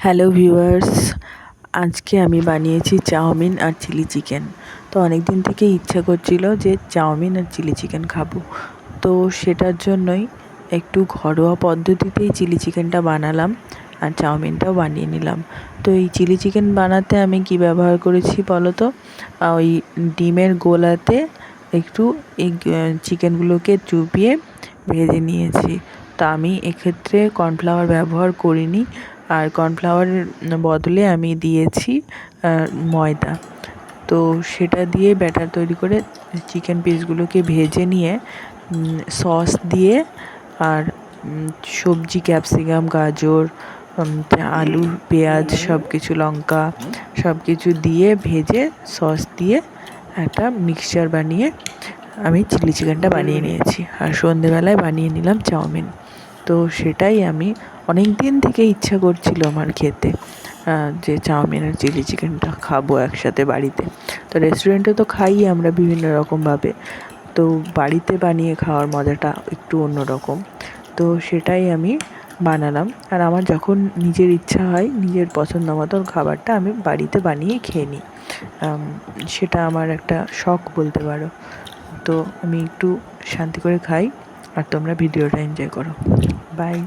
Hello viewers, আজকে আমি বানিয়েছি চাউমিন আর চিলি চিকেন। তো অনেক দিন থেকেই ইচ্ছা করছিল যে চাউমিন আর চিলি চিকেন খাবো। তো সেটার জন্যই একটু ঘরোয়া পদ্ধতিতেই চিলি চিকেনটা বানালাম আর চাউমিনটাও বানিয়ে নিলাম। তো এই চিলি চিকেন বানাতে আমি কি ব্যবহার করেছি বলো তো? ওই ডিমের গোলাতে একটু এই চিকেনগুলোকে চুবিয়ে ভেজে নিয়েছি। তো আমি এক্ষেত্রে কর্নফ্লাওয়ার ব্যবহার করিনি, আর কর্নফ্লাওয়ারের বদলে আমি দিয়েছি ময়দা। তো সেটা দিয়ে ব্যাটার তৈরি করে চিকেন পিসগুলোকে ভেজে নিয়ে সস দিয়ে আর সবজি ক্যাপসিকাম, গাজর, আলু, পেঁয়াজ সব কিছু, লঙ্কা সব কিছু দিয়ে ভেজে সস দিয়ে একটা মিক্সচার বানিয়ে আমি চিলি চিকেনটা বানিয়ে নিয়েছি। আর সন্ধেবেলায় বানিয়ে নিলাম চাউমিন। তো সেটাই আমি অনেক দিন থেকে ইচ্ছা করছিল আমার খেতে, যে চাউমিন আর চিলি চিকেনটা খাবো একসাথে বাড়িতে। তো রেস্টুরেন্টে তো খাই আমরা বিভিন্ন রকমভাবে, তো বাড়িতে বানিয়ে খাওয়ার মজাটা একটু অন্যরকম। তো সেটাই আমি বানালাম। আর আমার যখন নিজের ইচ্ছা হয় নিজের পছন্দ মতন খাবারটা আমি বাড়িতে বানিয়ে খেয়ে নিই। সেটা আমার একটা শখ বলতে পারো। তো আমি একটু শান্তি করে খাই, আর তোমরা ভিডিওটা এনজয় করো। বাই।